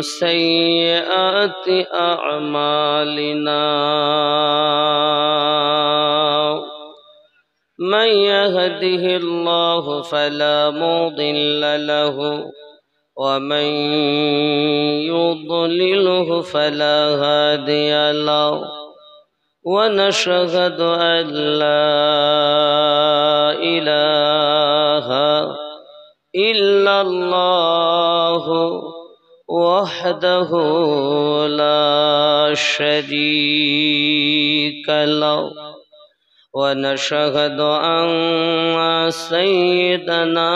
سيئات أعمالنا من يهده الله فلا مضل له ومن يضلله فلا هادي له ونشهد أن لا إله إلا الله وحده لا شريك له ونشهد أن سيدنا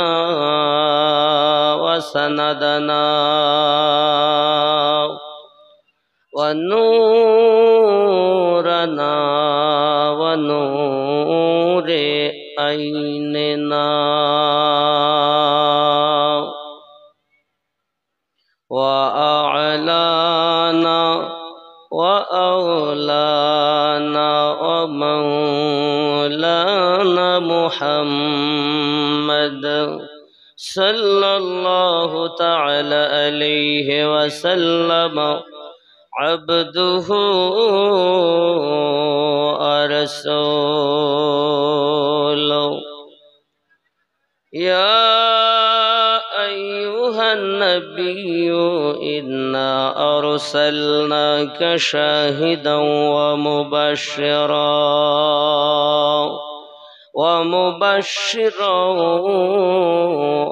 وسندنا ونورنا ونور عيننا وأعلانا وأولانا ومولانا محمد صلى الله تعالى عليه وسلم عبده ورسوله يا أيها النبي إنا أرسلناك شاهدا ومبشرا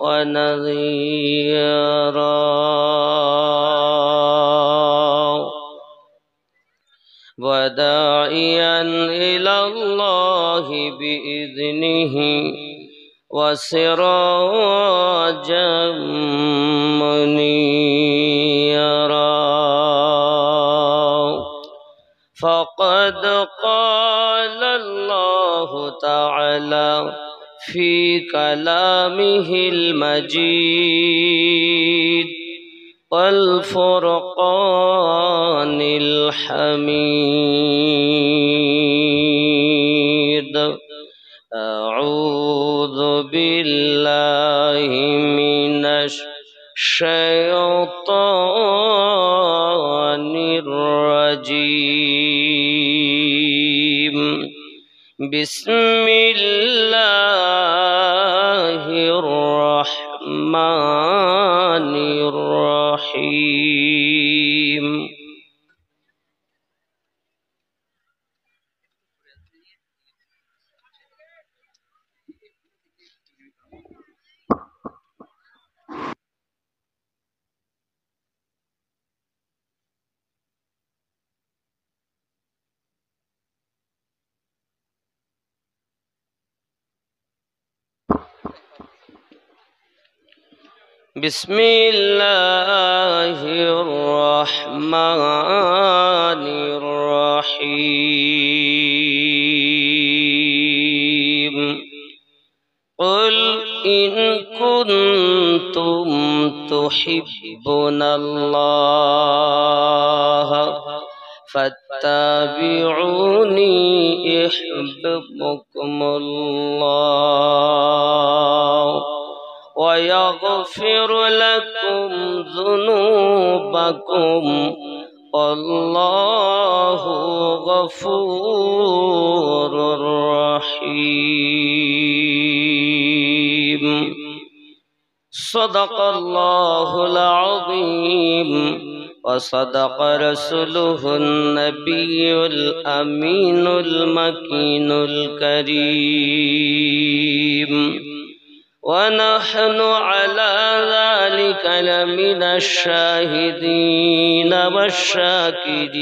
ونذيرا وداعيا إلى الله بإذنه وسراجا منيرا فقد قال الله تعالى في كلامه المجيد والفرقان الحميد أعوذ بالله من الشيطان الرجيم بسم الله الرحمن الرحيم بسم الله الرحمن الرحيم قل إن كنتم تحبون الله فاتبعوني يحببكم الله ويغفر لكم ذنوبكم والله غفور رحيم صدق الله العظيم وصدق رسوله النبي الأمين المكين الكريم ونحن على ذلك لمن الشاهدين والشاكرين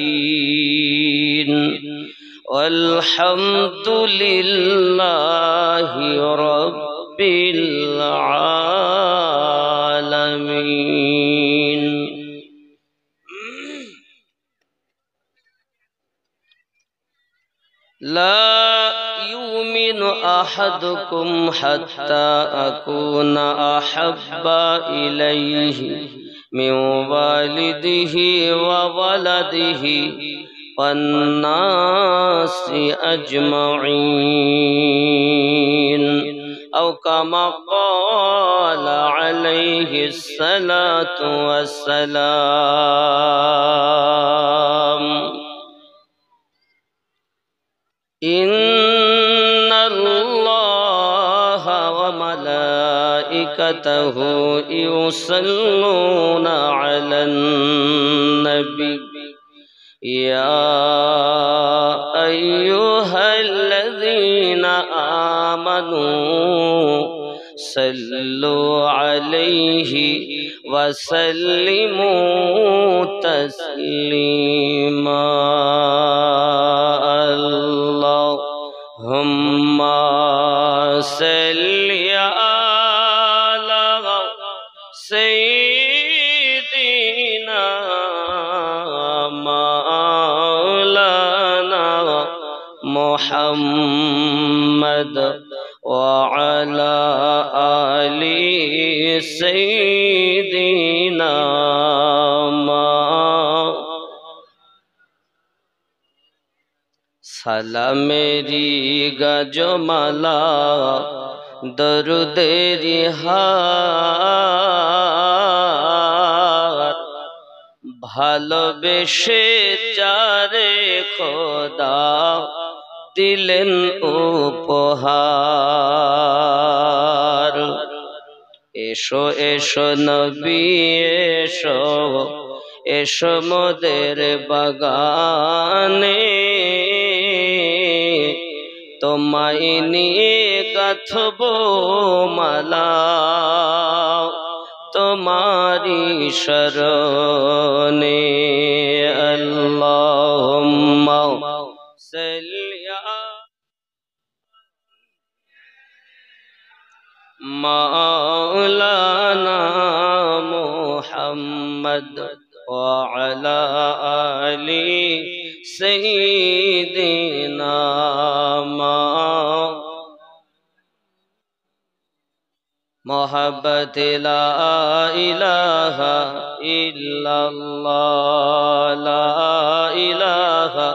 والحمد لله رب العالمين لا يؤمن أحدكم حتى أكون أحب إليه من والده وولده والناس أجمعين أو كما قال عليه الصلاة والسلام إن الله وملائكته يصلون على النبي يا أيها الذين آمنوا صلوا عليه وسلموا تسليما اللهم صل على سيدنا مولانا محمد وعلى آل سيدنا সালামেরি গজমালা দরুদেরি হার ভালোবেসে যারে খোদা দিলেন উপহার এসো এসো নবী এসো এসো মোদের বাগানে তোমায় নিয়ে গাঁথব মালা তোমারি শরণে আল্লাহুম্মা সাল্লি মাওলানা মুহাম্মদ ওয়া আলা আলি সাইয়্যিদিনা मोहब्बत ला इलाहा इल्लल्लाह ला इलाहा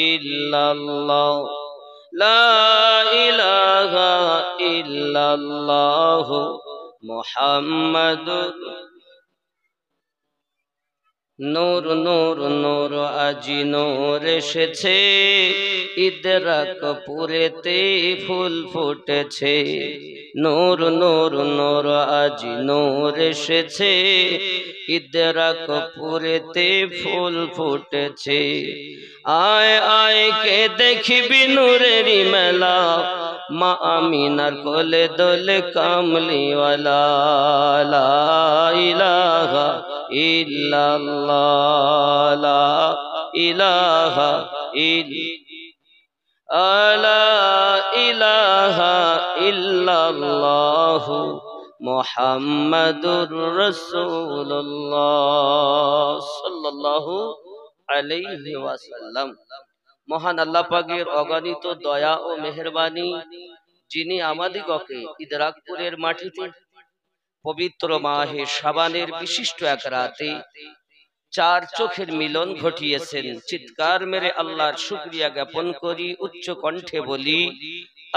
इल्लल्लाह ला इलाहा इल्लल्लाह मुहम्मदुर नूर नूर नूर আজি নূর এসেছে ইদরাক পুরেতে ফুল ফুটেছে নূর নূর নূর আজি নূর এসেছে ইদরাক পুরেতে ফুল ফুটেছে আয় আয় কে দেখবি নূরেরই মেলা মা আমিনার কোলে দোলে কামলিওয়ালা লা ইলাহা ইল্লাল্লাহ লা ইলাহা লা ইলাহা ইল্লাল্লাহু মুহাম্মাদুর রাসূলুল্লাহ সাল্লাল্লাহু আলাইহি ওয়াসাল্লাম। মহান আল্লাহ পাকের অগণিত দয়া ও মেহেরবানি, যিনি আমাদিগকে ইদরাকপুরের মাটিতে পবিত্র মাহে শাবানের বিশিষ্ট এক রাতে চার চোখের মিলন ঘটিয়েছেন। চিৎকার মেরে আল্লাহর শুকরিয়া জ্ঞাপন করি, উচ্চ কণ্ঠে বলি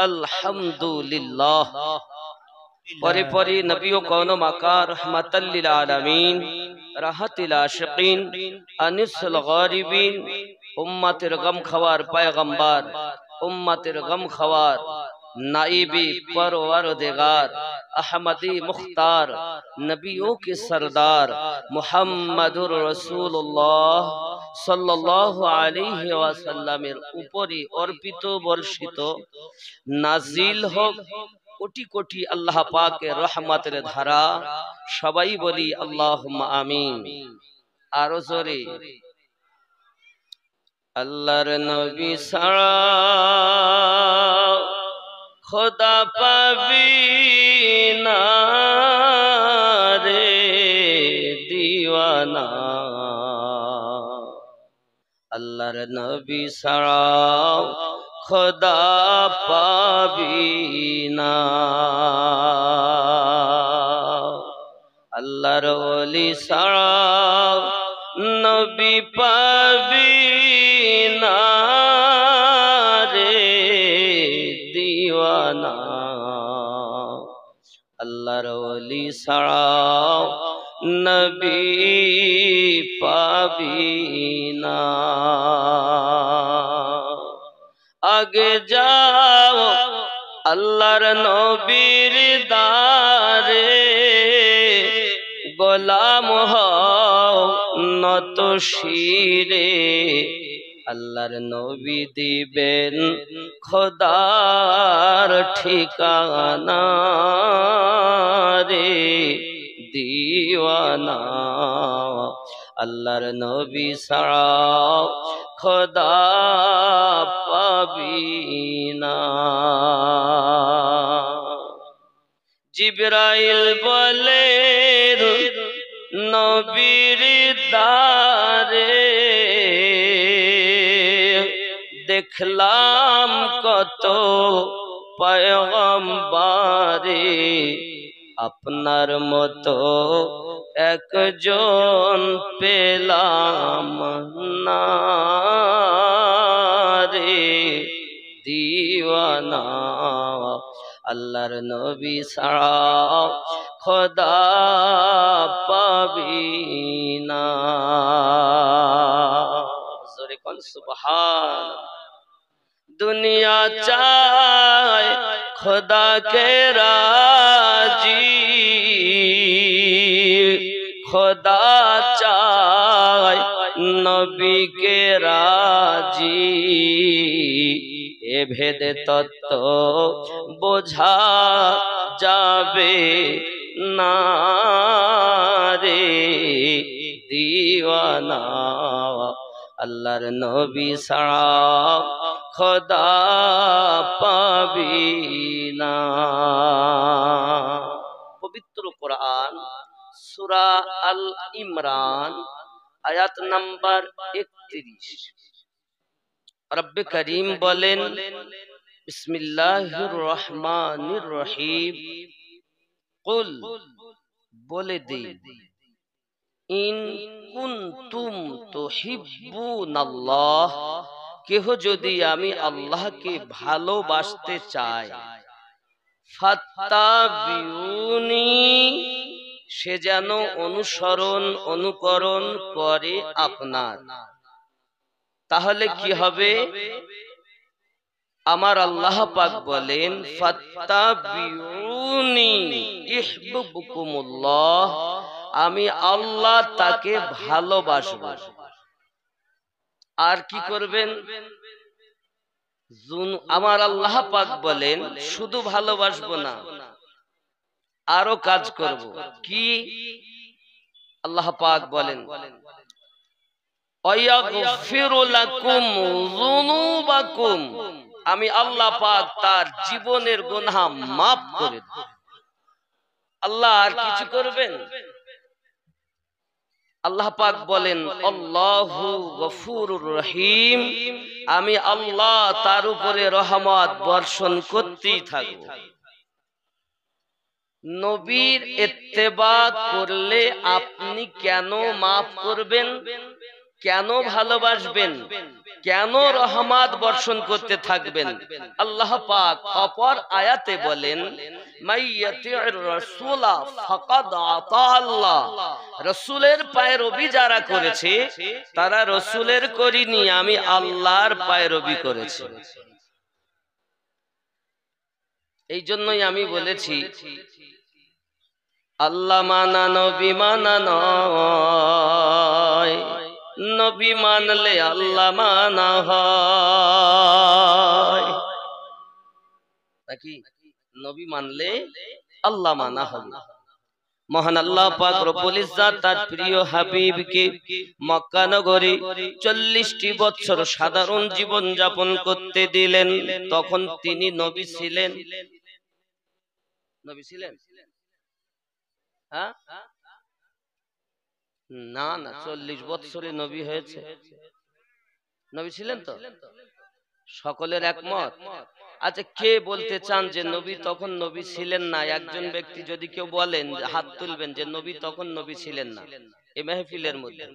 আলহামদুলিল্লাহ। পরে পরে নবী ও কওন মাকার রাহমাতাল লিল আলামিন, রাহাতিল আশিকিন, আনিসুল গারিবিন, উম্মতের গম খাওয়ার পয়গম্বর, উম্মতের গম খাওয়ার नाइबी परवरदिगार, अहमदी मुख्तार, नबियों के सरदार मुहम्मदुर रसूलुल्लाह सल्लल्लाहु अलैहि वसल्लमेर उपरे अर्पित बर्षित नाजिल होक कोटि कोटि अल्लाह पाकेर रहमतेर धारा। सबाई बोली अल्लाहुम्मा आमीन। आरो जोरे अल्लाहर नबी सारा खुदा पाबी ना रे दीवाना, अल्लाहर नबी सारा खुदा पाबी ना, अल्लाहर ओली सारा नबी पाबी ना रे दीवाना। ছাড়াও নবী পাবি না। আগে যাও আল্লাহর নবীর দারে, গোলাম হও নত শিরে, আল্লাহর নবী দিবেন খোদার ঠিকানা রে দিওয়ানা। আল্লাহর নবী ছাড়াও খোদা পাবি না। জিবরাইল বলে নবীর দারে, দেখলাম কত পয়গম্বরে, আপনার মতো একজন পেলাম না রে দিওয়ানা। আল্লাহর নবী ছাড়া খোদা পাবি না। জোরে কোন সুবহানাল্লাহ। দুনিয়া চায় খোদা কে রাজি, খোদা চায় নবী কে রাজি, এ ভেদে তত্ত্ব বোঝা যাবে না রে দিওয়ানা। আল্লাহর নবী ছাড়া খোদা পাবি না। পবিত্র কোরআন সূরা আল ইমরান আয়াত নাম্বার 31, রব্বে করিম বলেন বিসমিল্লাহির রহমানির রহিম, কুল বলে দে, ইন কুনতুম তুহিব্বুনাল্লাহ, কেহ যদি আমি আল্লাহকে ভালোবাসতে চায়, ফাত্তাবিউনি, সে যেন অনুসরণ অনুকরণ করে আপনার। তাহলে কি হবে? আমার আল্লাহ পাক বলেন ফাত্তাবিউনি ইহবিবুকুমুল্লাহ, আমি আল্লাহ তাকে ভালোবাসব। আর কি করবেন? আমার আল্লাহ পাক বলেন শুধু ভালোবাসবো না, আরো কাজ করব। কি? আল্লাহ পাক বলেন ওয়াগফিরু লাকুম যুনুবাকুম, আমি আল্লাহ পাক তার জীবনের গুনাহ মাফ করে দেব। আল্লাহ আর কিছু করবেন? আল্লাহ পাক বলেন আল্লাহু গফুরুর রহিম, আমি আল্লাহ তার উপরে রহমত বর্ষণ করতেই থাকব। নবীর ইত্তেবা করলে আপনি কেন মাফ করবেন, কেন ভালোবাসবেন, কেন রহমত বর্ষণ করতে থাকবেন? আল্লাহ পাক অপর আয়াতে বলেন মাইয়াতির রাসূলা ফাকাদ আতা আল্লাহ, রাসূলের পায়রবি যারা করেছে তারা রাসূলের করিনি, আমি আল্লাহর পায়রবি করেছি। এই জন্যই আমি বলেছি আল্লাহ মানা নবী মানা নয়, নবী মানলে আল্লাহ মানা হয় নাকি? নবী মানলে আল্লাহ মানা হবে। মহান আল্লাহ পাক রব্বুল ইজ্জাত তার প্রিয় হাবিবকে মক্কা নগরে 40টি বছর সাধারণ জীবন যাপন করতে দিলেন। তখন তিনি নবী ছিলেন? নবী ছিলেন? হ্যাঁ না না, 40 বছরে নবী হয়েছে। নবী ছিলেন তো? সকলের একমত? আচ্ছা, কে বলতে চান যে নবী তখন নবী ছিলেন না? একজন ব্যক্তি যদি কেউ বলেন, হাত তুলবেন যে নবী তখন নবী ছিলেন না এই মাহফিলের মধ্যে।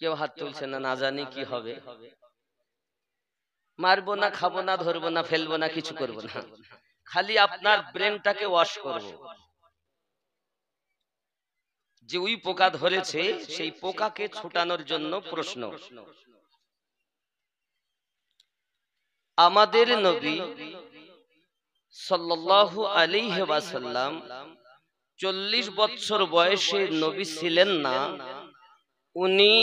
কেউ হাত তুলছে না, না জানি কি হবে। মারবো না, খাবো না, ধরবো না, ফেলবো না, কিছু করবো না, খালি আপনার ব্রেনটাকে ওয়াশ করব, যে ওই পোকা ধরেছে সেই পোকাকে ছুটানোর জন্য প্রশ্ন। আমাদের নবী সাল্লাল্লাহু আলাইহি ওয়াসাল্লাম 40 বছর বয়সে নবী ছিলেন না, উনি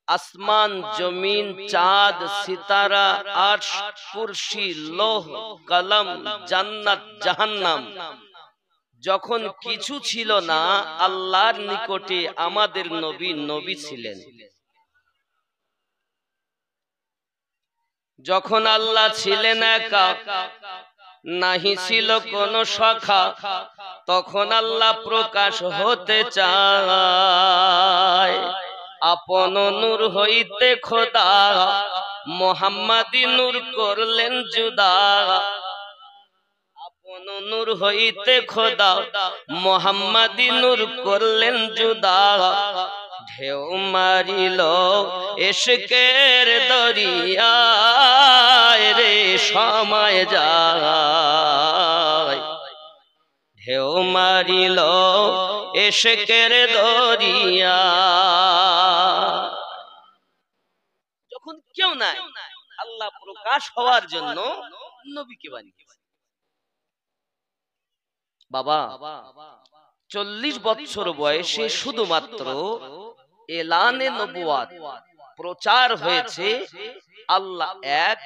আসমান জমিন চাঁদ সিতারা আরশ কুরসি লৌহ কলম জান্নাত জাহান্নাম যখন কিছু ছিল না, আল্লাহর নিকটে আমাদের নবী নবী ছিলেন। যখন আল্লাহ ছিলেন একা, নাহি ছিল কোন শাখা, তখন আল্লাহ প্রকাশ হতে চায়। আপন নূর হইতে খোদা মুহাম্মাদি নূর করলেন জুদা। আপন নূর হইতে খোদা মুহাম্মাদি নূর করলেন জুদা। ঢেউ মারিল ইশকের দরিয়ায় রে সময় যায়। ঢেউ মারিল ইশকের দরিয়া। যখন কেউ নাই, আল্লাহ প্রকাশ হওয়ার জন্য নবীকে বানিয়েছে। বাবা 40 বছর বয়সে শুধুমাত্র এলানে নবুয়াত প্রচার হয়েছে, আল্লাহ এক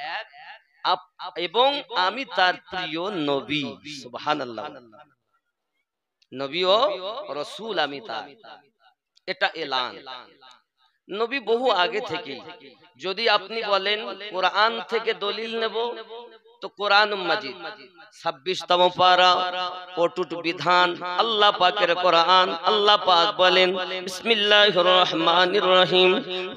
এবং আমি তার প্রিয় নবী। সুবহানাল্লাহ। নবী ও রাসূল আমি তার, এটা এলান। নবী বহু আগে থেকে, যদি আপনি বলেন কোরআন থেকে দলিল নেব, তো কোরআন মাজিদ 26তম পারা অটুট বিধান আল্লাহ পাকের কোরআন। আল্লাহ পাক বলেন বিসমিল্লাহির রহমানির রহিম,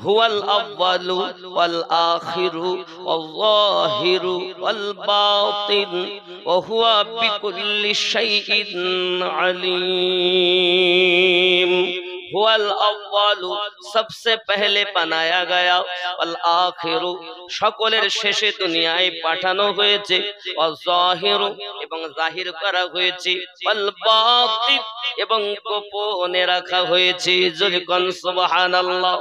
হুয়াল আউয়ালু ওয়াল আখিরু ওয়াল যাহিরু ওয়াল বাতিন ওয়া হুয়া বিকুল্লি শাইইন আলিম। हुवल अव्वालु सबसे पहले बनाया गया, वल आखिरु সকলের শেষে দুনিয়ায় পাঠানো হয়েছে, ওয়াল যাহিরু এবং জাহির করা হয়েছে, ওয়াল বাতিন এবং গোপনে রাখা হয়েছে। জোরে কোন সুবহানাল্লাহ।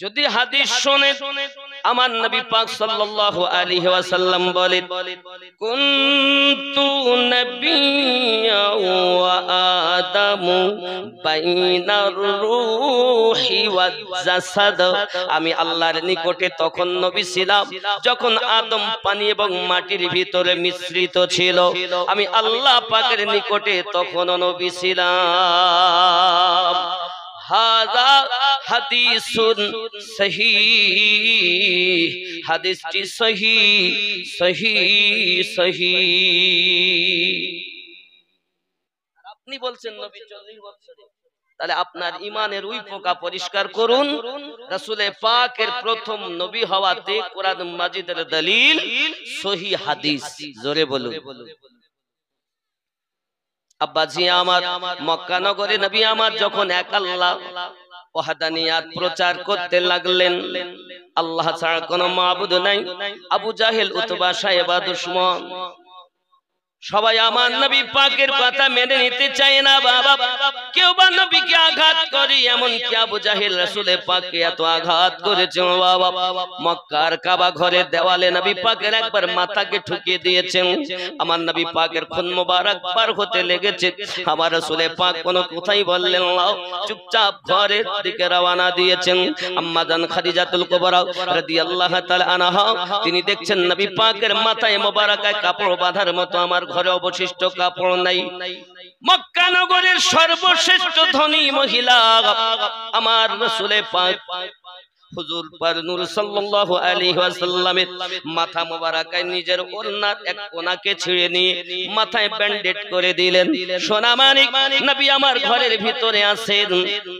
যদি হাদিস শুনে আমার নবী পাক সাল্লাল্লাহু আলাইহি ওয়াসাল্লাম বলেন, কুনতু নাবিয়্যা ওয়া আদামু বাইনার রূহি ওয়াজ জাসাদ, আমি আল্লাহর নিকটে তখন নবী ছিলাম যখন আদম পানি এবং মাটির ভিতরে মিশ্রিত ছিল। আমি আল্লাহ পাকের নিকটে তখন নবী ছিলাম। হাযা হাদিসুন সহিহ, হাদিসটি সহিহ সহিহ সহিহ। আপনি বলছেন নবী 40 বছরে, তাহলে আপনার ঈমানের ওই পোকা পরিষ্কার করুন। রাসূলে পাকের প্রথম নবী হওয়াতে কোরআন মাজিদের দলিল সহিহ হাদিস। জোরে বলুন। আব্বাজি আমার, মক্কা নগরে নবী আমার যখন এক আল্লাহ ওয়াহদানিয়াত প্রচার করতে লাগলেন, আল্লাহ ছাড়া কোনো মাবুদ নাই, আবু জাহেল উতবা সাহেবা দুশমন সবাই আমার নবী পাকের কথা মেনে নিতে চায় না। বাবা কেউ বা নবীকে আঘাত করে, এমন কি আবু জাহেল রাসূলের পাককে এত আঘাত করেছে বাবা। মক্কার কাবা ঘরের দেওয়ালে নবী পাকের একবার মাথাকে ঠুকিয়ে দিয়েছেন। আমার নবী পাকের খুন মোবারক পার হতে লেগেছে। আমার রাসূলের পাক কোনো কথাই বললেন না, চুপচাপ ঘরের দিকে রওনা দিয়েছেন। আম্মা জান খাদিজাতুল কুবরা রাদিয়াল্লাহু তাআলা আনহা তিনি দেখছেন নবী পাকের মাথায় মোবারকায় কাপড় বাঁধার মতো আমার ঘরে অবশিষ্ট কাপড় নাই। মক্কা নগরের সর্বশ্রেষ্ঠ ধনী মহিলা আমার রাসূলে পাক হুজুর পাক নূর সাল্লাল্লাহু আলাইহি ওয়াসাল্লামের মাথা মোবারকায় নিজের ওড়নার এক কোনাকে ছিঁড়ে নিয়ে মাথায় ব্যান্ডেজ করে দিলেন। সোনা মানিক নবী আমার ঘরের ভিতরে আছেন,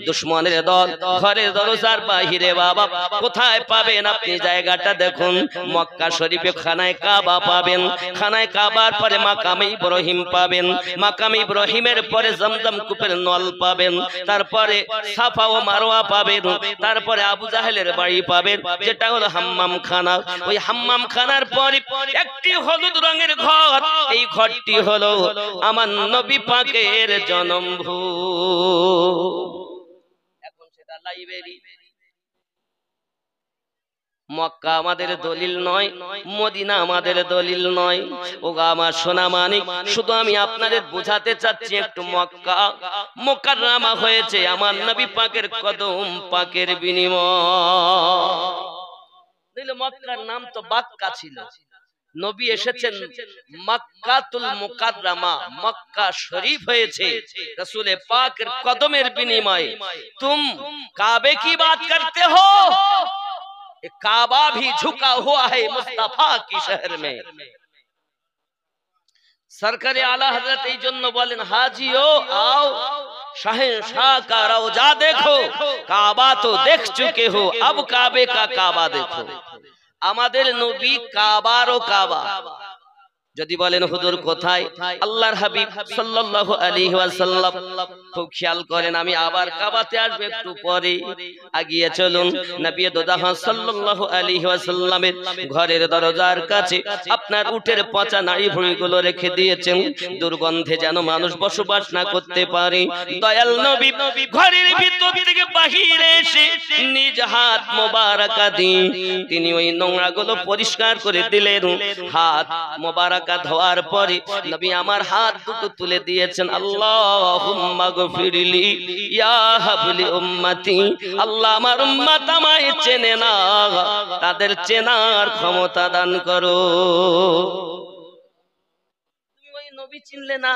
দুশমনের দল ঘরের দরজার বাহিরে। বাবা কোথায় পাবেন আপনি জায়গাটা দেখুন, মক্কা শরীফে খানায় কাবা পাবেন, খানায় কাবার পরে মাকামে ইব্রাহিম পাবেন, মাকামে ইব্রাহিমের পরে জমজম কূপের নল পাবেন, তারপরে সাফা ও মারওয়া পাবেন, তারপরে আবু জাহেল জাহানের বাড়ি পাবেন, যেটা হলো হাম্মাম খানা। ওই হাম্মাম খানার পরে একটি হলুদ রঙের ঘর, এই ঘরটি হলো আমার নবী পাকের জন্মভূমি। এখন সেটা লাইব্রেরি। মক্কা আমাদের দলিল নয়, মদিনা আমাদের দলিল নয়। ও আমার সোনা মানিক, শুধু আমি আপনাদের বোঝাতে চাচ্ছি একটু মক্কা মুকাররমা হয়েছে আমার নবী পাকের কদম পাকের বিনিময়। মক্কার নাম তো বাক্কা ছিল, নবী এসেছেন মক্কাতুল মুকাররমা, মক্কা শরীফ হয়েছে রাসূলে পাকের কদমের বিনিময়ে। তুম কাবে की बात करते हो, काबा भी झुका हुआ है मुस्तफा की शहर में। सरकारे आला हजरत এই জন্য বলেন, हाजियो आओ शहंशाह का रौजा देखो, काबा तो देख चुके हो, अब काबे का काबा देखो। আমাদের নবী কাবারও কাবা। যদি বলেন হুজুর কোথায়, আল্লাহর হাবিব সাল্লাল্লাহু আলাইহি ওয়াসাল্লাম, খুব খেয়াল করেন, আমি আবার কাবাতে আসব একটু পরে, আগিয়ে চলুন। নবী দোজাহা সাল্লাল্লাহু আলাইহি ওয়াসাল্লামের ঘরের দরজার কাছে আপনার উটের পচা নাড়ি ভুঁড়িগুলো রেখে দিয়েছেন, দুর্গন্ধে যেন মানুষ বসবাস না করতে পারে। দয়াল নবী ঘরের ভিতর থেকে বাহিরে এসে নিজ হাত মোবারকা দিয়ে তিনি ওই নোংরাগুলো পরিষ্কার করে দিলেন। হাত মোবারক ধোয়ার পরে নবী আমার হাত দুটো তুলে দিয়েছেন, আল্লাহুম্মা গফিরলি ইয়া হাবলি উম্মতি, আল্লাহ আমার উম্মত আমায় চেনে না, তাদের চেনার ক্ষমতা দান করো। তুমি ওই নবী চিনলে না?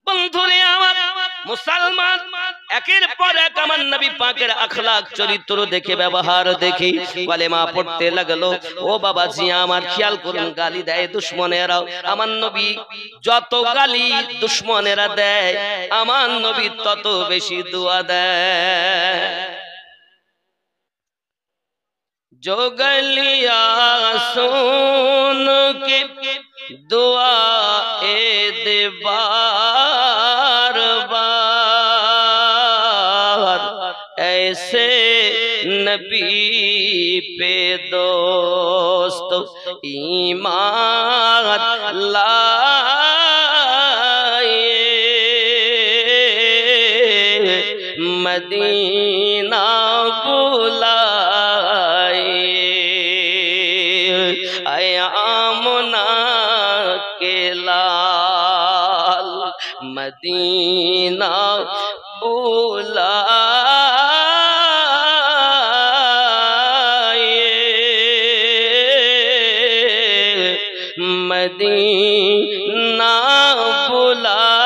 বন্ধুরে আমার মুসলমান, একের পর এক আমার নবী পাকের আখলাক চরিত্র দেখে, ব্যবহার দেখে কলেমা পড়তে লাগলো। ও বাবাজি আমার খেয়াল করুন, গালি দেয় দুশমনেরা, আমার নবী যত গালি দুশমনেরা দেয়, আমার নবী তত বেশি দোয়া দেয়। जो गलिया सुन के दुआ ए दे बार बार, ऐसे नबी पे दोस्त ईमान लाए, मदीना बुला मदीना बुलाए, मदीना बुलाए।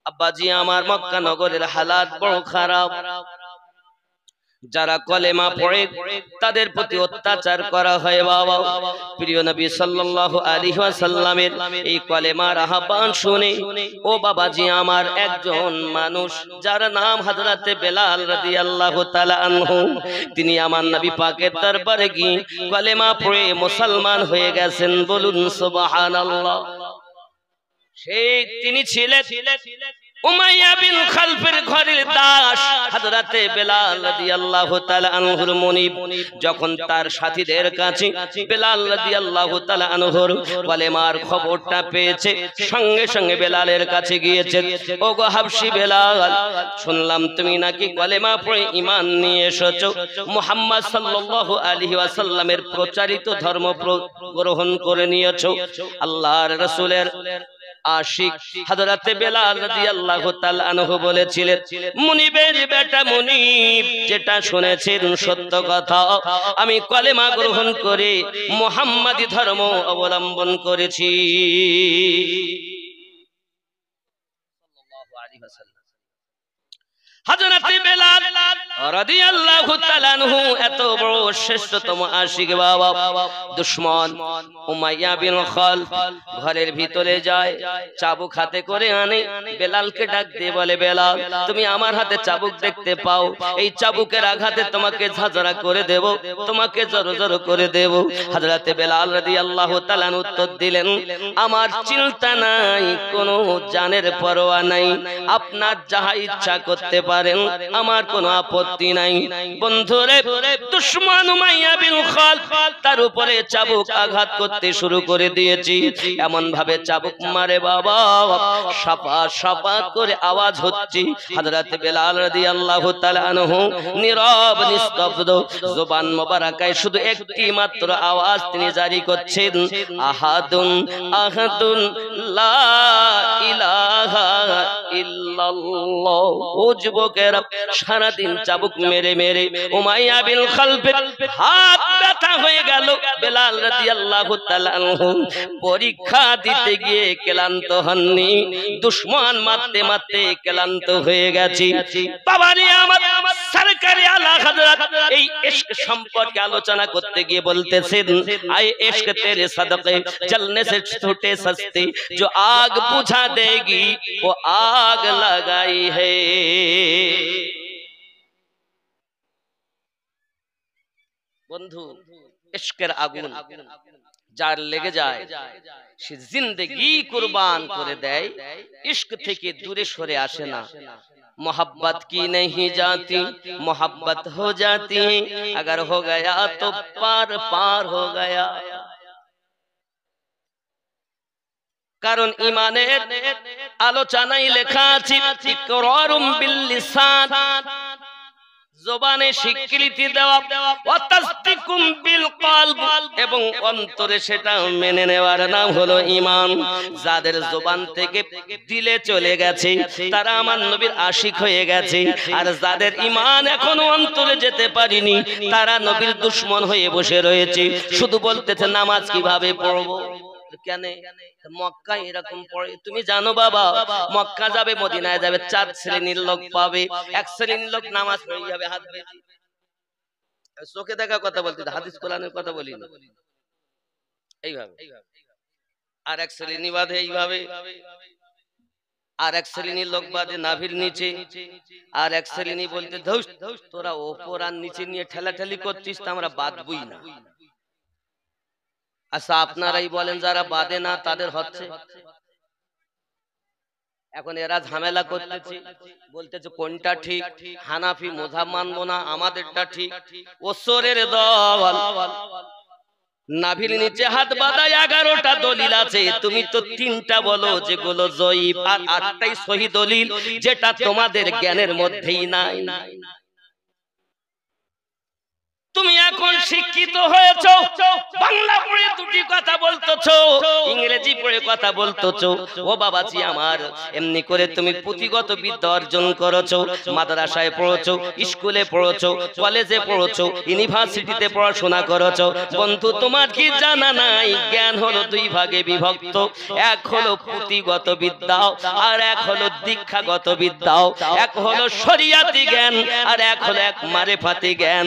আব্বাজি আমার মক্কা নগরের হালাত বড় খারাপ। যারা কলেমা পড়ে তাদের প্রতি অত্যাচার করা হয়। বাবা, প্রিয় নবী সাল্লাল্লাহু আলাইহি ওয়াসাল্লামের এই কলেমার আহ্বান শুনে ও বাবাজি আমার একজন মানুষ যার নাম হযরতে বেলাল রাদিয়াল্লাহু তাআলা আনহু, তিনি আমার নবী পাকের দরবারে গিয়ে কলেমা পড়ে মুসলমান হয়ে গেছেন। বলুন সুবহানাল্লাহ। সেই তিনি ছিলেন উমাইয়া বিন খালফের ঘরের দাস হযরতে বেলাল রাদিয়াল্লাহু তাআলা আনহুর মুনিব। যখন তার সাথীদের কাছে বেলাল রাদিয়াল্লাহু তাআলা আনহুর কলেমার খবরটা পেয়েছে, সঙ্গে সঙ্গে বেলালের কাছে গিয়েছে। ওগো হাবশী বেলাল, শুনলাম তুমি নাকি কলেমা পড়ে ঈমান নিয়ে এসেছো, মুহাম্মদ সাল্লাল্লাহু আলাইহি ওয়াসাল্লামের প্রচারিত ধর্ম গ্রহণ করে নিয়েছো। আল্লাহর রাসূলের আশিক হযরতে বেলাল রাদিয়াল্লাহু তাআলা আনহু বলেছিলেন, মুনিবের বেটা মুনিব, যেটা শুনেছেন সত্য কথা, আমি কলেমা গ্রহণ করে মুহাম্মাদি ধর্ম অবলম্বন করেছি। হযরতে বেলাল রাদিয়াল্লাহু তাআলা আনহু এত বড় শ্রেষ্ঠতম আশিক বাবা, দুশমন উমাইয়া বিন খালফ ঘরের ভিতরে যায়, চাবুক হাতে করে আনে, বেলালকে ডাক দিয়ে বলে, বেলাল তুমি আমার হাতে চাবুক দেখতে পাও, এই চাবুকের আঘাতে তোমাকে ঝাঁঝরা করে দেব, তোমাকে জড়ো করে দেব। হযরতে বেলাল রাদিয়াল্লাহু তাআলা উত্তর দিলেন, আমার চিন্তা নাই, কোনো জানের পরোয়া নাই, আপনার যাহা ইচ্ছা করতে পারেন, আমার কোনো আপত্তি নাই। বন্ধুরে, দুশমন উমাইয়া বিন খালফ তার উপরে চাবুক আঘাত করতে শুরু করে দিয়েছি, এমন ভাবে চাবুক মারে বাবা, সাপা সাপা করে আওয়াজ হচ্ছে। হযরতে বেলাল রাদিয়াল্লাহু তাআলা আনহু নীরব নিস্তব্ধ, জবান মোবারকায় শুধু একটি মাত্র আওয়াজ তিনি জারি করছেন, আহাদুন আহাদুন লা ইলাহা ইল্লাল্লাহ। ও যুবকেরা, সারা দিন চাবুক মেরে মেরে উমাইয়া বিন খালফের হাত ব্যথা হয়ে গেল। বেলাল রাদিয়াল্লাহু তাআলা আনহু পরীক্ষা দিতে গিয়ে ক্লান্ত হননি, দুশমন মারতে মারতে ক্লান্ত হয়ে গেছে। বাবারে আমার সরকারে আলা হযরত এই ইশক সম্পর্কে আলোচনা করতে গিয়ে বলতেছেন, আয়ে ইশক তেরে সদকে চলনে সে ছোটে সস্তে, जो आग बुझा देगी वो आग लगाई है। বন্ধু, ইশকের আগুন যার লেগে যায় সে জিন্দেগি কুরবান করে দেয়, ইশক থেকে দূরে সরে আসে না। मोहब्बत की नहीं जाती, मोहब्बत हो जाती है, अगर हो गया तो पार पार हो गया। কারণ ঈমানের আলোচনায় লেখা আছে, ইকরারুম বিল লিসান, জবানে স্বীকৃতি দেওয়া, ওয়া তাসদিকুম বিল কলব, এবং অন্তরে সেটা মেনে নেওয়ার নাম হলো ঈমান। যাদের জবান থেকে দিলে চলে গেছে তারা আমার নবীর আশিক হয়ে গেছে, আর যাদের ঈমান এখনো অন্তরে যেতে পারেনি তারা নবীর দুশমন হয়ে বসে রয়েছে। শুধু বলতেছে নামাজ কিভাবে পড়বো, কেন মক্কা এরকম পড়ে? তুমি জানো বাবা, মক্কা যাবে মদিনায় যাবে 4 শ্রেণীর লোক পাবে। এক শ্রেণীর লোক নামাজ পড়ে যাবে হাত বেঁধে, চোখে দেখা কথা বলতে, হাদিস কোরআনের কথা বলি না, এইভাবে। আর এক শ্রেণী বাঁধে এইভাবে, আর এক শ্রেণীর লোক বাঁধে নাভির নিচে, আর এক শ্রেণী বলতে ধৌস তোরা ওপর আর নিচে নিয়ে ঠেলাঠেলি করছিস, তা আমরা বাঁধবই না। আচ্ছা আপনারাই বলেন, যারা বাদে না তাদের হচ্ছে। এখন এরা ঝামেলা করতেছে, বলতেছে কোনটা ঠিক, হানাফি মাযহাব মানবো না, আমাদেরটা ঠিক। ওসরের দল, নাভির নিচে হাত বাঁধা 11টা দলিল আছে, তুমি তো 3টা বলো যেগুলো জয়ীফ, আর 8টাই সহি দলিল, যেটা তোমাদের জ্ঞানের মধ্যেই নাই। তুমি এখন শিক্ষিত হয়েছো, বাংলা পড়ে দুটি কথা বলতেছো, ইংরেজি পড়ে কথা বলতেছো। ও বাবাজি আমার, এমনি করে তুমি পুঁথিগত বিদ্যা অর্জন করেছো, মাদ্রাসায় পড়েছো, স্কুলে পড়েছো, কলেজে পড়েছো, ইউনিভার্সিটিতে পড়াশোনা করেছো। বন্ধু, তোমার কি জানা নাই জ্ঞান হলো 2 ভাগে বিভক্ত, এক হলো পুঁথিগত বিদ্যা আর এক হলো দীক্ষাগত বিদ্যা। এক হলো শরিয়াতি জ্ঞান আর এক হলো মারেফাতি জ্ঞান।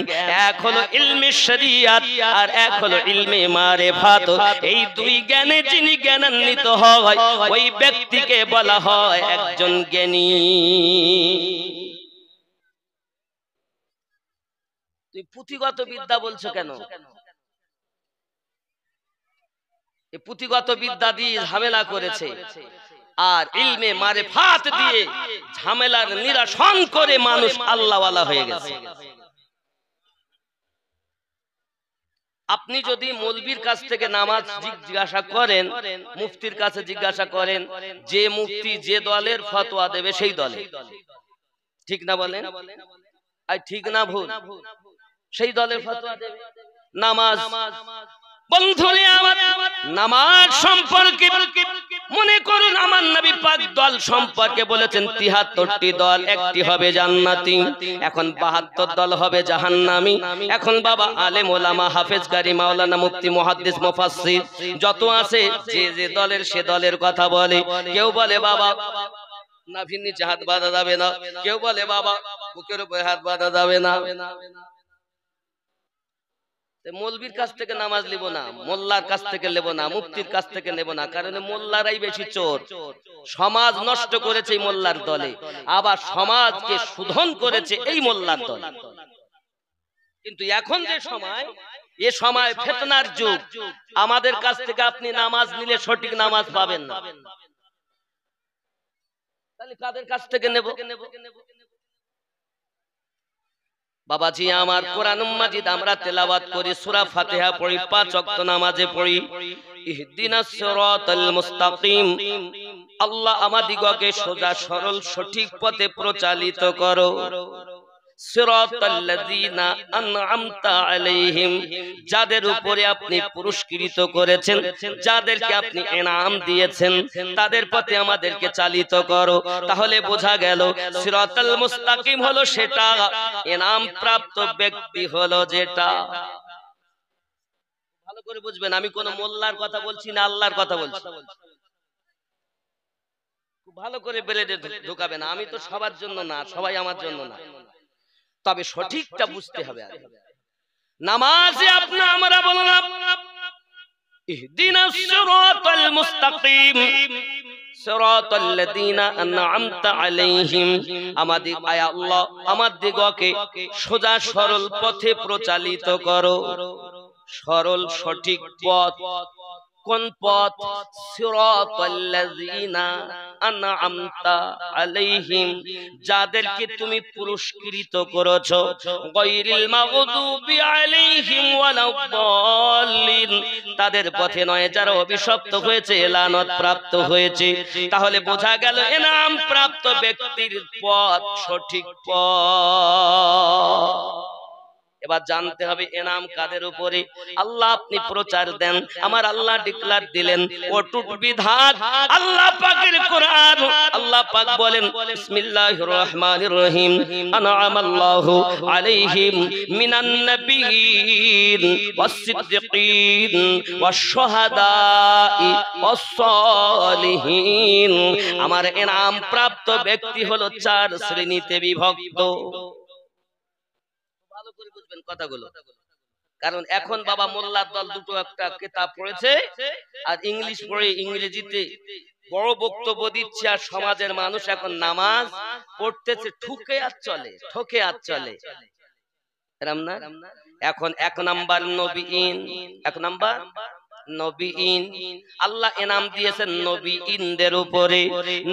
এক হলো ইলমে শরিয়াত আর এক হলো ইলমে মারেফাত। এই 2 জ্ঞানে যিনি জ্ঞানান্বিত হয় ওই ব্যক্তিকে বলা হয় একজন জ্ঞানী। তুই পুঁথিগত বিদ্যা বলছো কেন? এই পুঁথিগত বিদ্যা দিয়ে ঝামেলা করেছে, আর ইলমে মারেফাত দিয়ে ঝামেলার নিরসন করে মানুষ আল্লাহওয়ালা হয়ে গেছে। আপনি যদি মৌলবীর কাছ থেকে নামাজ জিজ্ঞাসা করেন, মুফতির কাছে জিজ্ঞাসা করেন, যে মুফতি যে দলের ফতোয়া দেবে সেই দলে, ঠিক না বলেন? আর ঠিক না ভুল? সেই দলের ফতোয়া দেবে। নামাজ, বন্ধুরে আমার, নামাজ সম্পর্কে মনে করুন আমার নবী পাক দল সম্পর্কে বলেছেন 73টি দল, একটি হবে জান্নাতি, এখন 72 দল হবে জাহান্নামী। এখন বাবা আলেম ওলামা হাফেজ কারি মাওলানা মুফতি মুহাদ্দিস মুফাসসির যত আছে, যে যে দলের সে দলের কথা বলে। কেউ বলে বাবা নাভির নিচে হাত বাঁধা যাবে না। কেউ বলে বাবা বুকের উপরে হাত বাঁধা যাবে না। মৌলবীর কাছ থেকে নামাজ নিব না, মোল্লার কাছ থেকে নেব না, মুফতির কাছ থেকে নেব না, কারণ মোল্লারাই বেশি চোর। সমাজ নষ্ট করেছে এই মোল্লার দলে, আবার সমাজকে শোধন করেছে এই মোল্লার দলে। কিন্তু এখন যে সময়, এ সময় ফিতনার যুগ। আমাদের কাছ থেকে আপনি নামাজ নিলে সঠিক নামাজ পাবেন না, তাহলে কাদের কাছ থেকে নেব? বাবাজি আমার, কোরআন মাজিদ আমরা তেলাওয়াত করি, সূরা ফাতিহা পড়ি, 5 ওয়াক্ত নামাজে পড়ি ইহদিনাস সিরাতাল মুস্তাকিম, আল্লাহ আমাদিগকে সোজা সরল সঠিক পথে প্রচালিত করো। সিরাতাল্লাযীনা আন'আমতা আলাইহিম, যাদের উপরে আপনি পুরস্কৃত করেছেন, যাদেরকে আপনি ইনাম দিয়েছেন, তাদের পথে আমাদেরকে চালিত করো। তাহলে বোঝা গেল সিরাতাল মুস্তাকিম হলো সেটা, ইনাম প্রাপ্ত ব্যক্তি হলো যেটা। ভালো করে বুঝবেন, আমি কোন মোল্লার কথা বলছি না, আল্লাহর কথা বলছি। খুব ভালো করে বেলে ঢোকাবেন, আমি তো সবার জন্য না, সবাই আমার জন্য না, তবে সঠিকটা বুঝতে হবে। নামাজে আপনি আমরা বললাম ইহদিনাস সিরাতাল মুস্তাকিম, সিরাতাল্লাযীনা আন'আমতা আলাইহিম, আমাদের আয় আল্লাহ আমাদিগকে সোজা সরল পথে প্রচালিত করো। সরল সঠিক পথ কোন পথ? সিরাতাল্লাযীনা আন'আমতা আলাইহিম, যাদেরকে তুমি পুরস্কৃত করেছো, গায়রিল মাগদুবি আলাইহিম ওয়ালাদ-দাল্লিন, তাদের পথে নয় যারা অভিশপ্ত হয়েছে, লানত প্রাপ্ত হয়েছে। তাহলে বোঝা গেল ইনাম প্রাপ্ত ব্যক্তির পথ সঠিক পথ। এবার জানতে হবে ইনাম কাদের উপরে? আল্লাহ আপনি প্রচার দেন, আমার আল্লাহ ডিক্লার দিলেন অটুট বিধান আল্লাহ পাকের কোরআন। আল্লাহ পাক বলেন বিসমিল্লাহির রহমানির রহিম, আন'আমাল্লাহু আলাইহিম মিনান নাবিয়্যিন ওয়াস-সিদ্দিকিন ওয়াশ-শুহাদাই ওয়াস-সালিহিন। আমার ইনাম প্রাপ্ত ব্যক্তি হলো 4 শ্রেণীতে বিভক্ত। ভালো করে বুঝবেন কথাগুলো, কারণ এখন বাবা মোল্লার দল দুটো একটা কিতাব পড়েছে আর ইংলিশ পড়ে ইংরেজিতে বড় বক্তব্য দিচ্ছে, আর সমাজের মানুষ এখন নামাজ পড়তেছে ঠুকে আর চলে, ঠকে আর চলে। এরম না? এখন 1 নাম্বার নবীন, 1 নাম্বার নবীন, আল্লাহ ইনাম দিয়েছেন নবীনদের উপরে।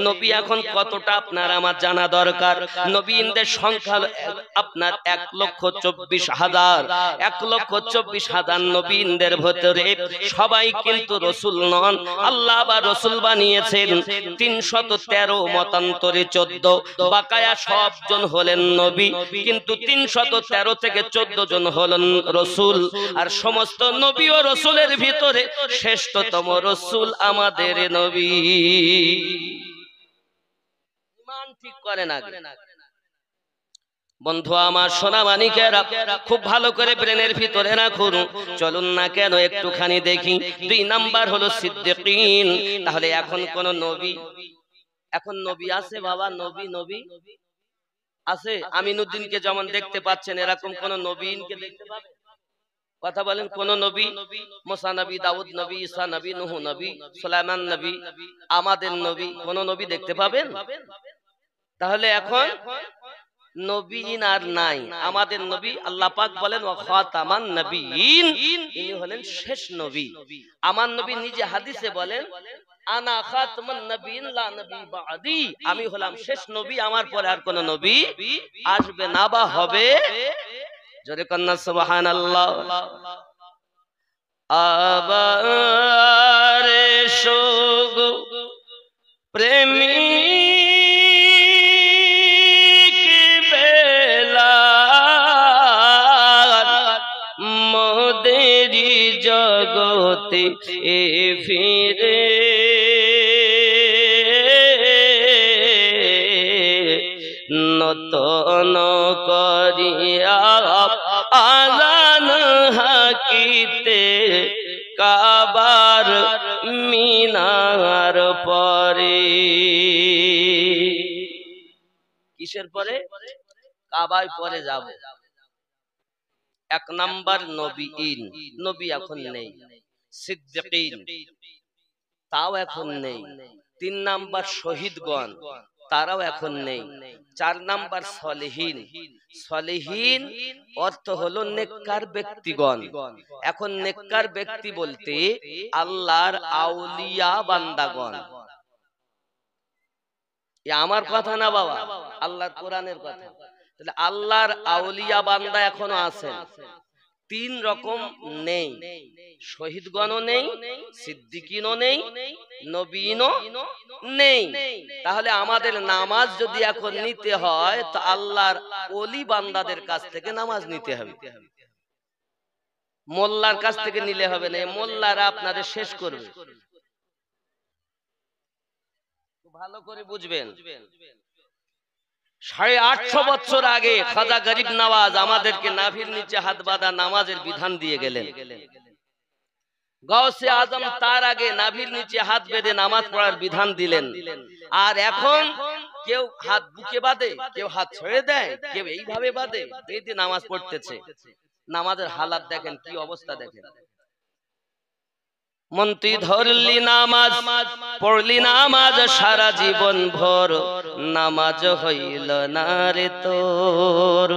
নবী এখন কতটা আপনার আমার জানা দরকার। নবীনদের সংখ্যা আপনার 1,24,000, 1,24,000 নবীনদের ভিতরে সবাই কিন্তু রাসূল নন। আল্লাহ বা রাসূল বানিয়েছেন 313 মতান্তরে 14, বাকায়া সবজন হলেন নবী, কিন্তু 313 থেকে 14 জন হলেন রাসূল। আর সমস্ত নবী ও রাসূলের ভিতরে শ্রেষ্ঠতম রাসূল আমাদের নবী। ঈমান ঠিক করেন আগে। বন্ধু আমার, সোনা মানিকেরা, খুব ভালো করে ব্রেনের ভিতরে রাখুন। চলুন না কেন একটুখানি দেখি। 2 নাম্বার হলো সিদ্দিকিন। তাহলে এখন কোন নবী, এখন নবী আছে বাবা? নবী আছে? আমিনুদ্দিনকে যেমন দেখতে পাচ্ছেন, এরকম কোন নবীনকে দেখতে পাবেন? কথা বলেন, কোন নবী? মুসা নবী, দাউদ নবী, ঈসা নবী, নূহ নবী, সুলাইমান নবী, আমাদের নবী, কোন নবী দেখতে পাবেন? তাহলে এখন নবীন আর নাই। আমাদের নবী আল্লাহ পাক বলেন ওয়া খাতামান নবিয়্যিন, ইনি হলেন শেষ নবী। আমার নবী নিজে হাদিসে বলেন আনা খাতামান নবিয়্যিন লা নবী বাদি, আমি হলাম শেষ নবী, আমার পরে আর কোন নবী আসবে না বা হবে। জোরে কন্না সুবহানাল্লাহ। আবার এসো প্রেমিক বেলাল, মোদেরি জগতে ফিরে নতন করিয়া আযান হাকিতে কাবার মিনার পরে। কিসের পরে? কাবায় পরে যাব। 1 নাম্বার নবীন, নবী এখন নেই। সিদ্দিকিন, তাও এখন নেই। 3 নাম্বার শহীদগণ, তারাও এখন নেই। 4 নাম্বার সলিহিন। সলিহিন অর্থ হলো নেককার ব্যক্তিগণ। এখন নেককার ব্যক্তি বলতে আল্লাহর আউলিয়া বান্দাগণ। এ আমার কথা না বাবা, আল্লাহর কোরআনের কথা। তাহলে আল্লাহর আউলিয়া বান্দা এখনো আছেন, 3 রকম নেই। শহীদগণও নেই, সিদ্দিকিনও নেই, নবীনও নেই। তাহলে আমাদের নামাজ যদি এখন নিতে হয় তো আল্লাহর ওলি বান্দাদের কাছ থেকে নামাজ নিতে হবে, মোল্লার কাছ থেকে নিলে হবে না। মোল্লারা আপনাদের শেষ করবে। ভালো করে বুঝবেন, 850 বছর আগে খাজা গরিব নওয়াজ আমাদেরকে নাভির নিচে হাত বাঁধা নামাজের বিধান দিয়ে গেলেন। গাউসে আজম তার আগে নাভির নিচে হাত বেঁধে নামাজ পড়ার বিধান দিলেন। আর এখন কেউ হাত বুকে বাঁধে, কেউ হাত ছেড়ে দেয়, কেউ এইভাবে বাঁধে, বেঁধে নামাজ পড়তেছে। নামাজের হালাত দেখেন, কি অবস্থা দেখেন। মন তুই ধরলি নামাজ, পড়লি নামাজ সারা জীবন ভর, নামাজ হইল না রে তোর,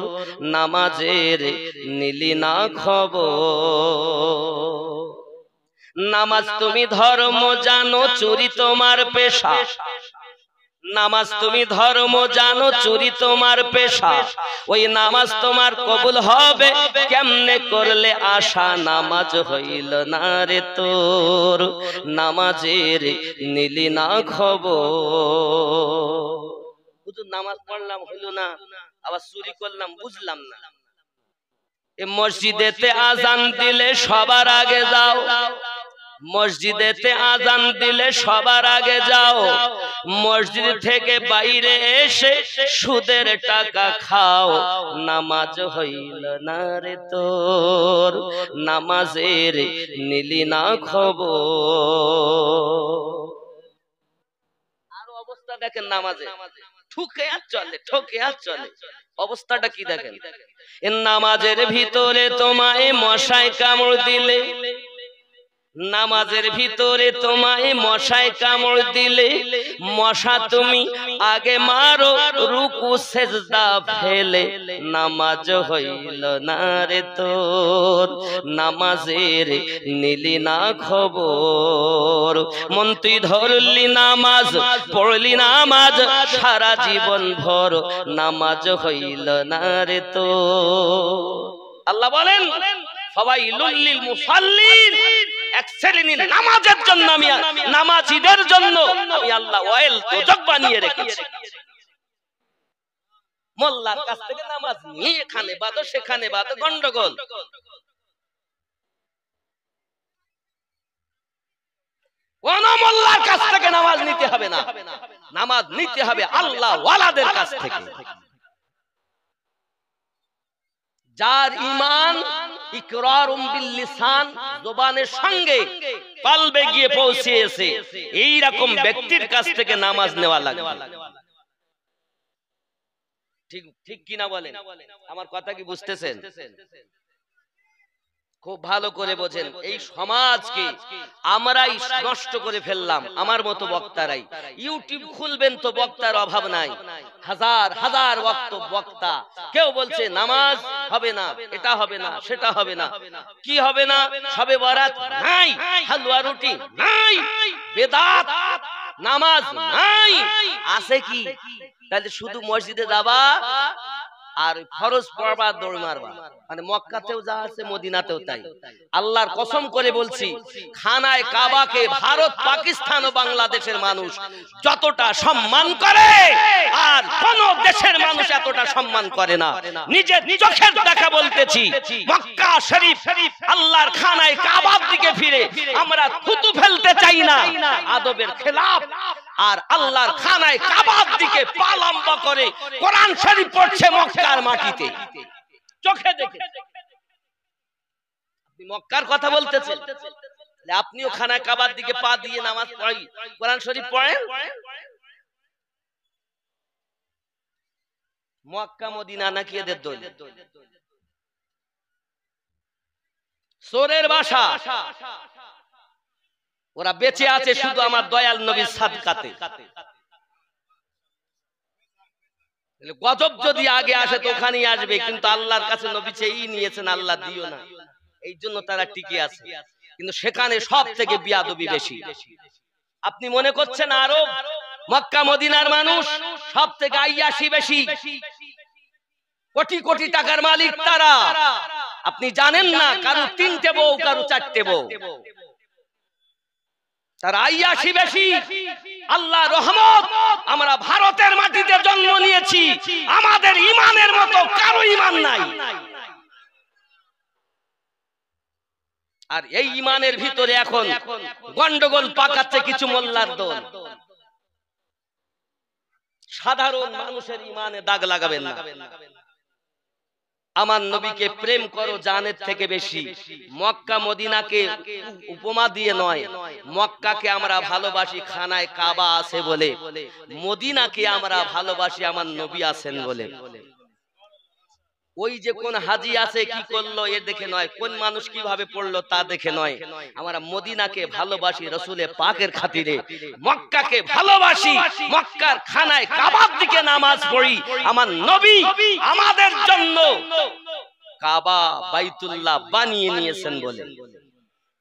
নামাজের নিলি না খবর। নামাজ তুমি ধর্ম জানো, চুরি তোমার পেশা। নামাজ তুমি ধর্ম জানো, চুরি তোমার পেশা। ওই নামাজ তোমার কবুল হবে কেমনে করলে আশা, নামাজ হইল না রে তোর, নামাজের নিলি না খবর। হুজুর নামাজ পড়লাম হইল না, আবার চুরি করলাম, বুঝলাম না। এ মসজিদেতে আজান দিলে সবার আগে যাও, মসজিদেতে আজান দিলে সবার আগে যাও, মসজিদ থেকে বাইরে এসে সুদের টাকা খাও, নামাজ হইল না রে তোর, নামাজের নিলি না খবর। আর অবস্থা দেখেন নামাজে, ঠুকে আর চলে, ঠকে আর চলে। অবস্থাটা কি দেখেন। এ নামাজের ভিতরে তোমায় মশায় কামড় দিলে, নামাজের ভিতরে তোমায় মশায় কামড় দিলে, মশা তুমি আগে মারো রুকু সেজদা ফেলে, নামাজ হইল না রে তোর, নামাজের নিলি না খবর। মন তুই ধরলি নামাজ, পড়লি নামাজ সারা জীবন ভর, নামাজ হইল না রে তোর। আল্লাহ বলেন ফাওয়াইলুল লিল মুসাল্লিন, এক শ্রেণীর নামাজের জন্য আমি, নামাজীদের জন্য আমি আল্লাহ ওয়াইল দোজখ বানিয়ে রেখেছি। মোল্লার কাছ থেকে নামাজ নিয়ে এখানে বাদো সেখানে বাদো, গন্ডগোল। কোন মোল্লার কাছ থেকে নামাজ নিতে হবে না, নামাজ নিতে হবে আল্লাহ ওয়ালাদের কাছ থেকে। যার ঈমান ইকরারুম বিল লিসান, জবানের সঙ্গে কলবে গিয়ে পৌঁছেছে, এই রকম ব্যক্তির কাছ থেকে নামাজ নেওয়া লাগবে। ঠিক ঠিক কি না বলেন? আমার কথা কি বুঝতেছেন? খুব ভালো করে বোঝেন। এই সমাজকে আমরাই নষ্ট করে ফেললাম, আমার মতো বক্তারাই। ইউটিউব খুলবেন তো বক্তার অভাব নাই, হাজার হাজার বক্তা। কেউ বলছে নামাজ হবে না, এটা হবে না, সেটা হবে না। কি হবে না? সবে বরাত নাই, হালুয়া রুটি নাই, বেদাত নামাজ নাই, আছে কি? তাহলে শুধু মসজিদে যাবা আর ফরজ পড়বা, দৌড় মারবা। মানে মক্কাতেও যা আছে মদিনাতেও তাই। আল্লাহর কসম করে বলছি, খানায় কাবাকে ভারত, পাকিস্তান ও বাংলাদেশের মানুষ যতটা সম্মান করে আর কোন দেশের মানুষ এতটা সম্মান করে না। নিজের চোখের দেখা বলতেছি, মক্কা শরীফ আল্লাহর খানায় কাবার দিকে ফিরে আমরা থুতু ফেলতে চাই না, আদবের খেলাফ। আর আল্লাহর খানায় কাবার দিকে পা লম্বা করে কোরআন শরীফ পড়ছে মক্কার মাটিতে, চোখে দেখে। আপনি মক্কার কথা বলতেছেন, আপনিও খানায় কাবার দিকে পা দিয়ে নামাজ পড়ি, কোরআন শরীফ পড়েন। মক্কা মদিনা নাকি এদের দল? চোরের বাসা। ওরা বেঁচে আছে শুধু আমার দয়াল নবীর সাদকাতে। গজব যদি আগে আসে তো ওখানেই আসবে, কিন্তু আল্লাহর কাছে নবী চেয়েই নিয়েছেন, আল্লাহ দিও না, এই জন্য তারা টিকে আছে। কিন্তু সেখানে সব থেকে বিয়াদবি বেশি। আপনি মনে করছেন আরব মক্কা মদিনার মানুষ সব থেকে আইয়াসি বেশি, কোটি কোটি টাকার মালিক তারা। আপনি জানেন না কারো 3টে বউ, কারো 4টে বউ, তারা আইয়াসি বেশি। আল্লাহ রহমত, আমরা ভারতের মাটিতে জন্ম নিয়েছি, আমাদের ইমানের মতো কারো ইমান নাই। আর এই ইমানের ভিতরে এখন গন্ডগোল পাকাচ্ছে কিছু মোল্লার দল। সাধারণ মানুষের ইমানে দাগ লাগাবেন না। আমার নবীকে প্রেম করো জানের থেকে বেশি। মক্কা মদিনাকে উপমা দিয়ে নয়, মক্কাকে আমরা ভালোবাসি খানায় কাবা আছে বলে, মদিনাকে আমরা ভালোবাসি আমার নবী আছেন বলে। ওই যে কোন হাজি আছে কি করলো এ দেখে নয়, কোন মানুষ কিভাবে পড়লো তা দেখে নয়, আমরা মদিনাকে ভালোবাসি রসুলে পাকের খাতিরে, মক্কাকে ভালোবাসি, মক্কার খানায় কাবার দিকে নামাজ পড়ি। আমার নবী আমাদের জন্য কাবা বাইতুল্লাহ বানিয়ে নিয়েছেন বলে।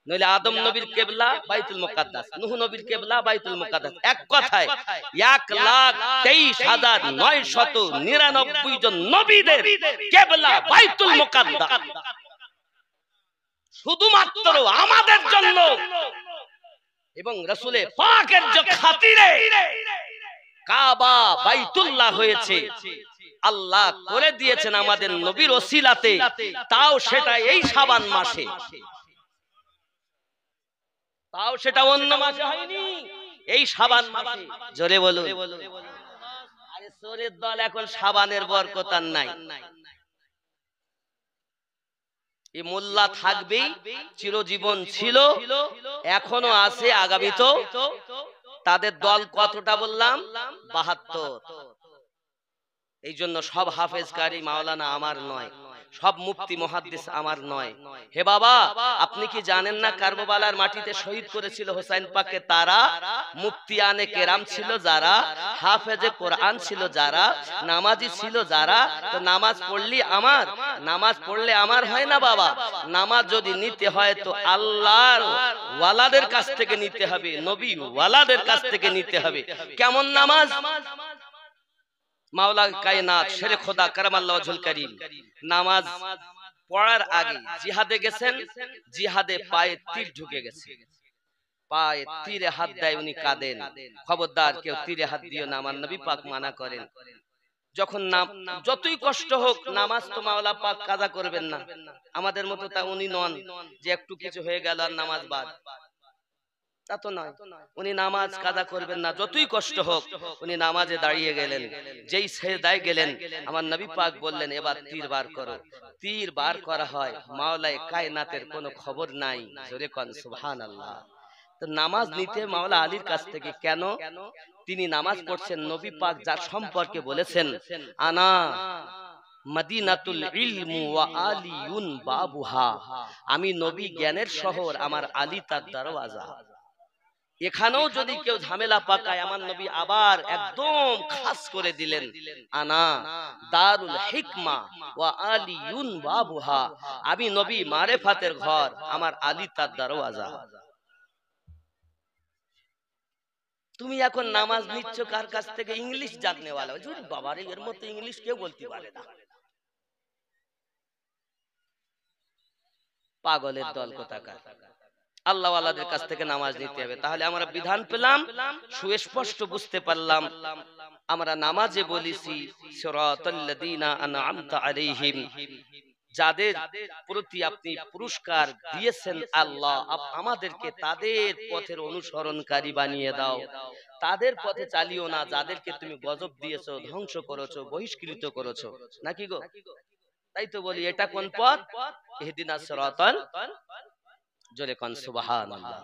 নইলে আদম নবীর কেবলা বাইতুল মুকাদ্দাস, নূহ নবীর কেবলা বাইতুল মুকাদ্দাস। এক কথায় 1,23,999 জন নবীদের কেবলা বাইতুল মুকাদ্দাস। শুধুমাত্র আমাদের জন্য এবং রাসূলে পাকের যে খাতিরে কাবা বাইতুল্লাহ হয়েছে, আল্লাহ করে দিয়েছেন আমাদের নবীর ওসিলাতে, তাও সেটা এই শাবান মাসে, তাও সেটা অন্য মাসে হয়নি, এই শাবান মাসে। জোরে বলুন। আরে চোরের দল এখন শাবানের বরকত আর নাই। এই মোল্লা থাকবেই, চিরজীবন ছিল, এখনো আছে, আগামীতেও। তাদের দল কতটা বললাম? 72। এই জন্য সব হাফেজ কারি মাওলানা আমার নয়, সব মুফতি মুহাদ্দিস আমার নয়। হে বাবা, আপনি কি জানেন না কারবালার মাটিতে শহীদ করেছিল হোসেন পাককে তারা? মুফতিয়ানে কেরাম ছিল যারা, হাফেজে কোরআন ছিল যারা, নামাজি ছিল যারা। তো নামাজ পড়লি আমার, নামাজ পড়লে আমার হয় না বাবা। নামাজ যদি নিতে হয় তো আল্লাহর ওয়ালাদের কাছ থেকে নিতে হবে, নবী ওয়ালাদের কাছ থেকে নিতে হবে। কেমন নামাজ? মাওলা কায়নাত শেরে খোদা কারামাল্লাহু ওয়াজহুল কারীম নামাজ পড়ার আগে জিহাদে গেছেন, জিহাদে পায়ে তীর ঢুকে গেছে, পায়ে তীরে হাত দেয়, উনি কাঁদেন, খবরদার কেউ তীরে হাত দিও না, আমার নবী পাক মানা করেন। যখন যতই কষ্ট হোক নামাজ তো মাওলা পাক কাজা করবেন না, আমাদের মতো তা উনি নন যে একটু কিছু হয়ে গেল আর নামাজ বাদ, তা তো নয়। উনি নামাজ কাজা করবেন না, যতই কষ্ট হোক। উনি নামাজে দাঁড়িয়ে গেলেন, যেই সেজদায় গেলেন আমার নবী পাক বললেন এবার তীর বার করো। তীর বার করা হয়, মাওলায়ে কায়নাতের কোনো খবর নাই। জোরে কোন সুবহানাল্লাহ। তো নামাজ নিতে মাওলা আলীর কাছ থেকে কেন? তিনি নামাজ পড়ছেন, নবী পাক যার সম্পর্কে বলেছেন আনা মদিনাতুল ইলমু ওয়া আলিয়ুন বাবুহা, আমি নবী জ্ঞানের শহর, আমার আলী তার দরওয়াজা। এখানেও যদি কেউ ঝামেলা পাকায় আমার নবী আবার একদম খাস করে দিলেন আনা দারুল হিকমা ওয়া আলিয়ুন বাবুহা, আমি নবী মারেফাতের ঘর, আমার আলী তার দরওয়াজা। তুমি এখন নামাজ নিচ্ছ কার কাছ থেকে? ইংলিশ জাননেওয়ালা। বাবারে এর মতো ইংলিশ কেউ বলতে পারে না, পাগলের দল কোথাকার। আল্লাহ ওয়ালাদের কাছ থেকে নামাজ নিতে হবে। তাহলে আমরা বিধান পেলাম, সুস্পষ্ট বুঝতে পারলাম। আমরা নামাজে বলেছি সিরাতাল্লাযীনা আনআমতা আলাইহিম, যাদের প্রতি আপনি পুরস্কার দিয়েছেন আল্লাহ, আমাদেরকে তাদের পথের অনুসরণকারী বানিয়ে দাও। তাদের পথে চালিও না যাদেরকে তুমি গজব দিয়েছো, ধ্বংস করেছো, বহিষ্কৃত করেছো, নাকি গো? তাই তো বলি এটা কোন পথ? ইহদিনাস সিরাতাল, জোরে কোন সুবহানাল্লাহ।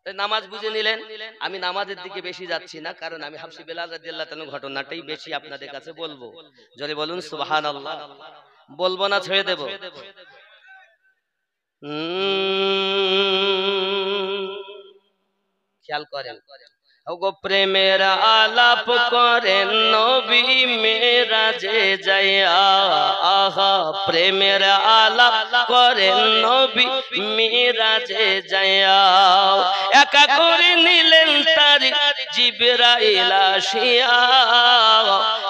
নামাজ বুঝে নিলেন। আমি নামাজের দিকে বেশি যাচ্ছি না, কারণ আমি হাফসি বেলাল রাদিয়াল্লাহু তাআলা ঘটনাটাই বেশি আপনাদের কাছে বলবো। জোরে বলুন সুবহানাল্লাহ। বলবো না ছেড়ে দেব? খেয়াল করেন, ওগো প্রেমের আলাপ করেন নবী মেরাজে যাইয়া, আহা প্রেমের আলাপ করেন নবী মেরাজে যাইয়া, একা করে নিলেন তার জিবরাইল আসিয়া,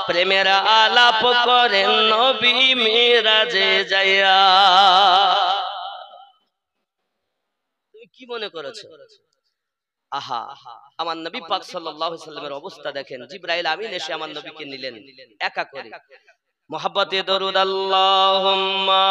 প্রেমের আলাপ করেন নবী মেরাজে যাইয়া। তুমি কি মনে করেছো? আহা, আমার নবী পাক সাল্লাল্লাহু আলাইহি সাল্লামের অবস্থা দেখেন। জিবরাইল আমিন এসে আমার নবীকে নিলেন একা করে। মুহাব্বতে দরুদ আল্লাহুম্মা